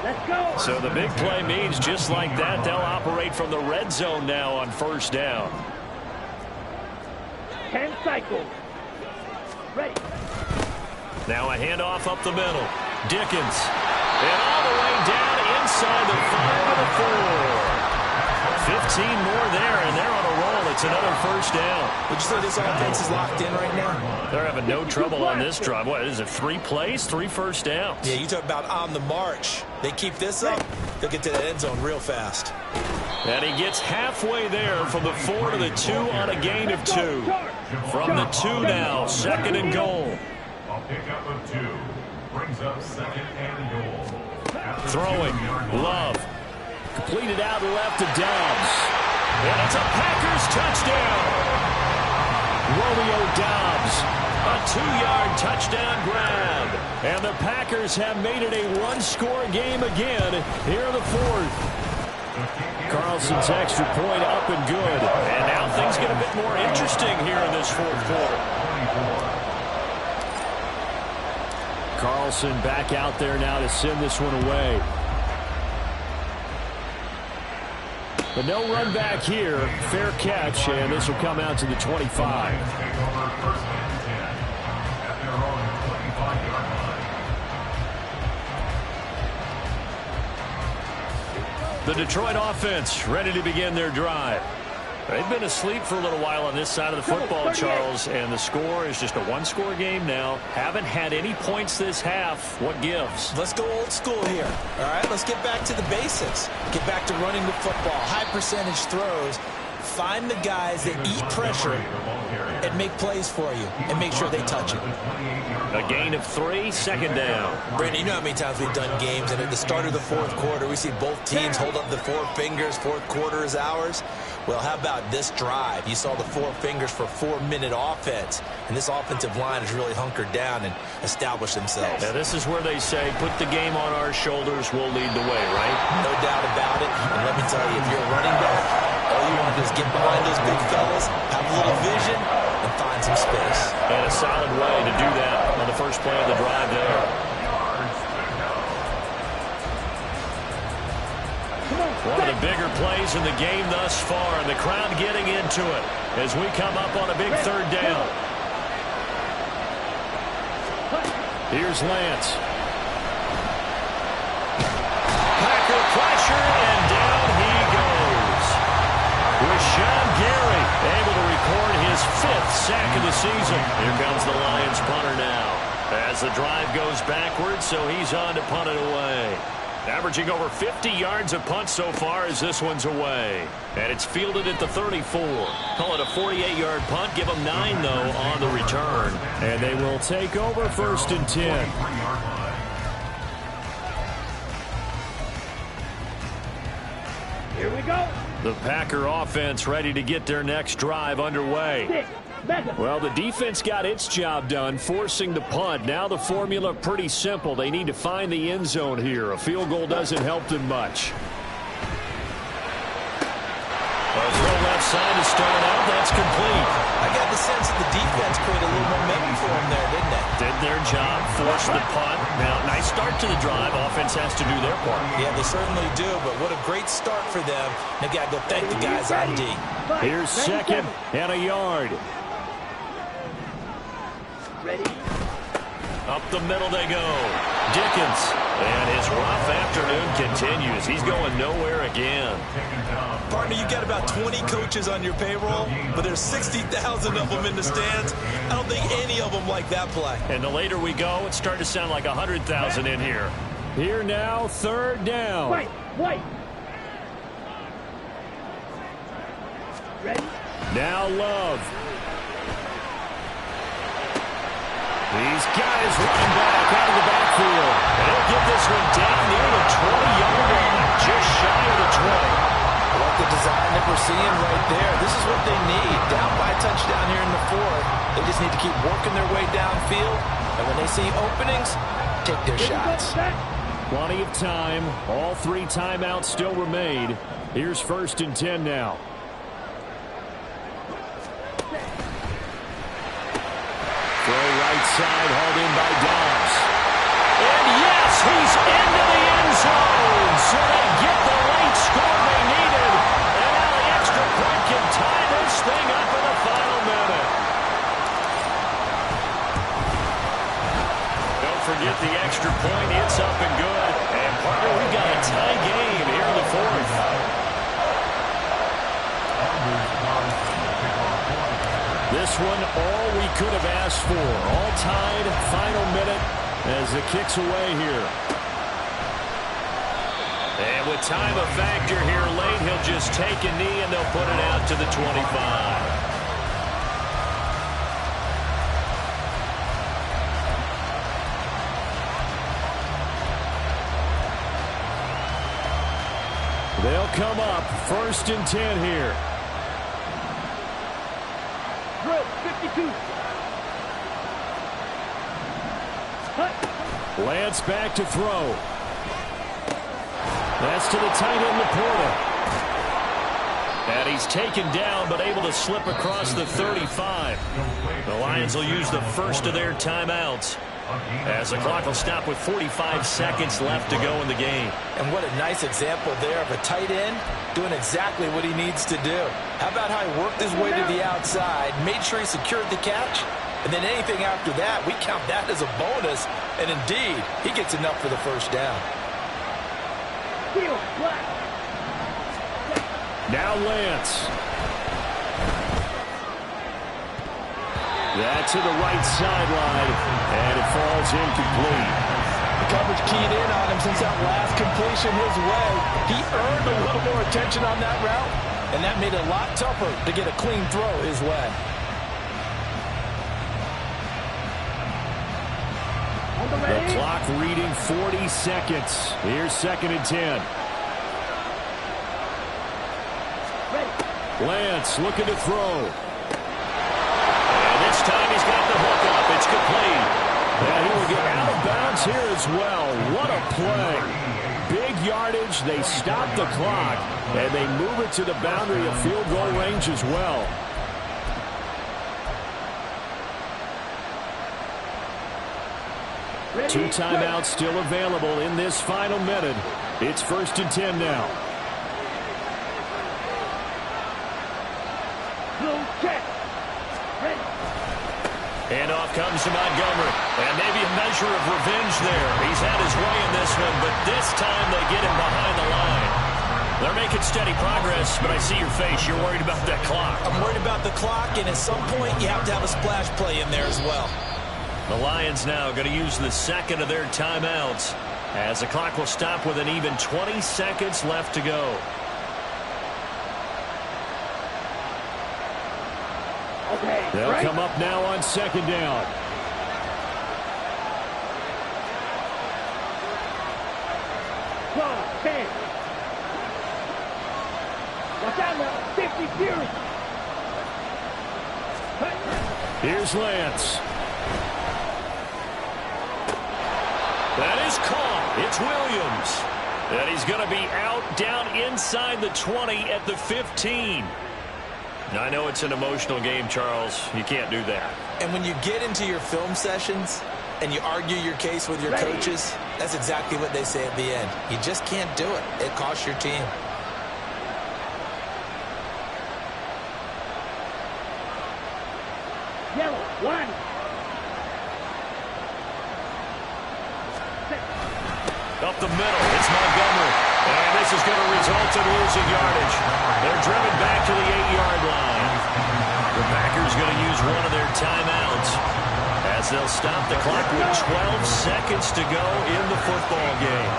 Speaker 2: Let's go.
Speaker 1: So the big play means just like that, they'll operate from the red zone now on first down.
Speaker 2: 10 cycles. Ready.
Speaker 1: Now a handoff up the middle. Dickens. And all the way down inside the 5 of the 4. 15 more there, and they're on a roll. It's another first down.
Speaker 3: Would you say this offense is locked in right now?
Speaker 1: They're having no trouble on this drive. What is it, 3 plays, 3 first downs?
Speaker 3: Yeah, you talk about on the march. They keep this up, they'll get to the end zone real fast.
Speaker 1: And he gets halfway there from the 4 to the 2 on a gain of 2. From the 2 now, 2nd and goal.
Speaker 4: A pickup of 2 brings up 2nd and goal.
Speaker 1: Throwing, Love. Completed out left to Dobbs. And it's a Packers touchdown. Romeo Dobbs, a 2-yard touchdown grab. And the Packers have made it a 1-score game again here in the 4th. Carlson's extra point up and good. And now things get a bit more interesting here in this 4th quarter. Carlson back out there now to send this one away. But no run back here. Fair catch, and this will come out to the 25. The Detroit offense ready to begin their drive. They've been asleep for a little while on this side of the football, Charles, and the score is just a 1-score game now. Haven't had any points this half. What gives?
Speaker 3: Let's go old school here. All right, let's get back to the basics. Get back to running the football, high percentage throws. Find the guys that eat pressure and make plays for you and make sure they touch it.
Speaker 1: A gain of 3, 2nd down.
Speaker 3: Brandon, you know how many times we've done games, and at the start of the 4th quarter, we see both teams hold up the 4 fingers, 4th quarter is ours. Well, how about this drive? You saw the 4 fingers for 4-minute offense, and this offensive line has really hunkered down and established themselves.
Speaker 1: Now, this is where they say, put the game on our shoulders, we'll lead the way, right?
Speaker 3: No doubt about it, and let me tell you, if you're a running back, all you want to do is get behind those big fellas, have a little vision, and find some space.
Speaker 1: And a solid way to do that on the first play of the drive there. One of the bigger plays in the game thus far, and the crowd getting into it as we come up on a big 3rd down. Here's Lance. Packer pressure, and down he goes. Rashawn Gary able to record his 5th sack of the season. Here comes the Lions punter now. As the drive goes backwards, so he's on to punt it away. Averaging over 50 yards a punt so far as this one's away. And it's fielded at the 34. Call it a 48-yard punt. Give them 9, though, on the return.
Speaker 5: And they will take over 1st and 10.
Speaker 2: Here we go.
Speaker 1: The Packer offense ready to get their next drive underway.
Speaker 5: Well, the defense got its job done, forcing the punt. Now the formula pretty simple. They need to find the end zone here. A field goal doesn't help them much.
Speaker 1: A throw left side to start out. That's complete.
Speaker 3: I got the sense that the defense created a little momentum for them there, didn't they?
Speaker 1: Did their job, forced the punt. Now, nice start to the drive. Offense has to do their part.
Speaker 3: Yeah, they certainly do, but what a great start for them. They got to go thank the guys on D.
Speaker 5: Here's 2nd and a yard.
Speaker 2: Ready.
Speaker 1: Up the middle they go. Dickens. And his rough afternoon continues. He's going nowhere again.
Speaker 3: Partner, you got about 20 coaches on your payroll, but there's 60,000 of them in the stands. I don't think any of them like that play.
Speaker 1: And the later we go, it's starting to sound like 100,000 in here.
Speaker 5: Here now, 3rd down.
Speaker 2: White. Ready.
Speaker 5: Now Love.
Speaker 1: He's got his running back out of the backfield. And he'll get this one down near the 20-yard line, just shy of the 20.
Speaker 3: I like the design that we're seeing right there. This is what they need. Down by a touchdown here in the 4th. They just need to keep working their way downfield. And when they see openings, take their shots.
Speaker 5: Plenty of time. All 3 timeouts still remain. Here's 1st and 10 now. Throw right side, hauled in by Dobbs.
Speaker 1: And yes, he's into the end zone.
Speaker 5: this one all we could have asked for. All tied, final minute as it kicks away here.
Speaker 1: And with time a factor here late, he'll just take a knee and they'll put it out to the 25.
Speaker 5: They'll come up 1st and 10 here.
Speaker 2: Drill, 52. Cut.
Speaker 5: Lance back to throw. That's to the tight end, Laporta. And he's taken down, but able to slip across the 35. The Lions will use the first of their timeouts, as the clock will stop with 45 seconds left to go in the game.
Speaker 3: And what a nice example there of a tight end doing exactly what he needs to do. How about how he worked his way to the outside, made sure he secured the catch, and then anything after that, we count that as a bonus. And indeed, he gets enough for the first down.
Speaker 5: Now Lance. That to the right sideline, and it falls incomplete.
Speaker 3: The coverage keyed in on him since that last completion his way. He earned a little more attention on that route, and that made it a lot tougher to get a clean throw his way.
Speaker 5: The clock reading 40 seconds. Here's 2nd and 10. Lance looking to throw.
Speaker 1: And this time he's got the hook up. It's complete.
Speaker 5: And he will get out of bounds here as well. What a play. Big yardage. They stop the clock, and they move it to the boundary of field goal range as well. Two timeouts still available in this final minute. It's 1st and 10 now.
Speaker 1: Handoff comes to Montgomery. And maybe a measure of revenge there. He's had his way in this one, but this time they get him behind the line. They're making steady progress, but I see your face. You're worried about that clock.
Speaker 3: I'm worried about the clock, and at some point you have to have a splash play in there as well.
Speaker 1: The Lions now going to use the second of their timeouts, as the clock will stop with an even 20 seconds left to go.
Speaker 5: They'll come up now on 2nd down.
Speaker 2: Watch out now, 50 series.
Speaker 5: Here's Lance.
Speaker 1: That is caught. It's Williams. And he's going to be out down inside the 20 at the 15. I know it's an emotional game, Charles. You can't do that.
Speaker 3: And when you get into your film sessions and you argue your case with your coaches, that's exactly what they say at the end. You just can't do it. It costs your team.
Speaker 2: Yellow, 1.
Speaker 1: Up the middle, it's Montgomery. And this is going to result in losing yardage. They're driven back to the 8-yard line. The Packers going to use one of their timeouts, as they'll stop the clock with 12 seconds to go in the football game.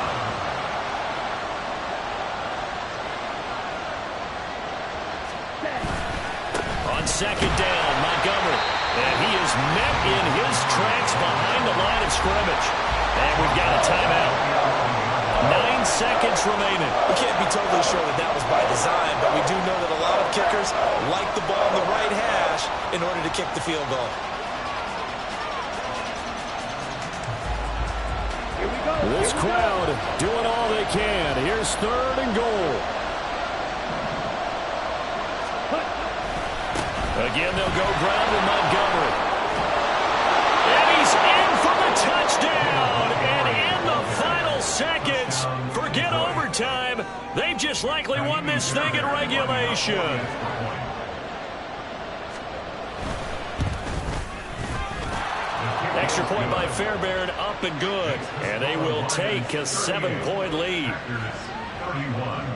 Speaker 1: On 2nd down, Montgomery. And he is met in his tracks behind the line of scrimmage. And we've got a timeout. 9 seconds remaining.
Speaker 3: We can't be totally sure that that was by design, but we do know that a lot of kickers like the ball in the right hash in order to kick the field goal.
Speaker 2: Here we go.
Speaker 5: This crowd doing all they can. Here's 3rd and goal.
Speaker 1: Again, they'll go ground with Montgomery. And he's in for the touchdown. And in the final seconds, forget overtime. They've just likely won this thing in regulation. Extra point by Fairbairn, up and good. And they will take a 7-point lead.
Speaker 4: 31.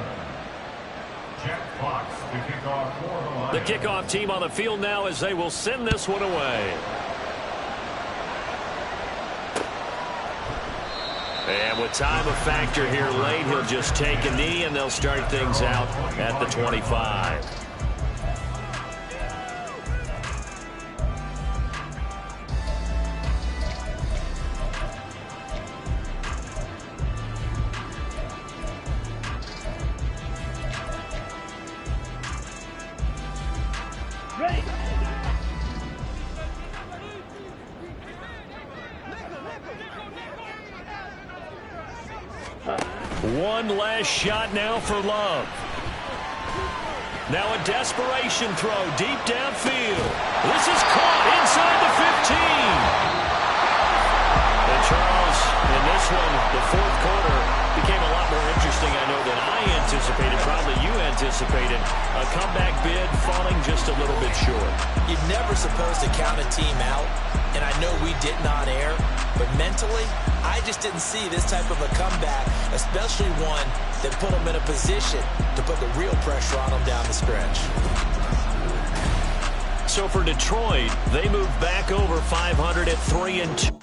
Speaker 4: Check clock. to kick off for the Lions.
Speaker 1: The kickoff team on the field now as they will send this one away. And with time a factor here late, he'll just take a knee, and they'll start things out at the 25.
Speaker 2: Ready.
Speaker 1: One last shot now for Love. Now a desperation throw deep downfield. This is caught inside the 15. And Charles, in this one, the fourth quarter became a lot more interesting, I know, than I anticipated. Probably you anticipated. A comeback bid falling just a little bit short.
Speaker 3: You're never supposed to count a team out, and I know we didn't on air, but mentally, I just didn't see this type of a comeback, especially one that put them in a position to put the real pressure on them down the stretch.
Speaker 1: So for Detroit, they move back over 500 at 3-2.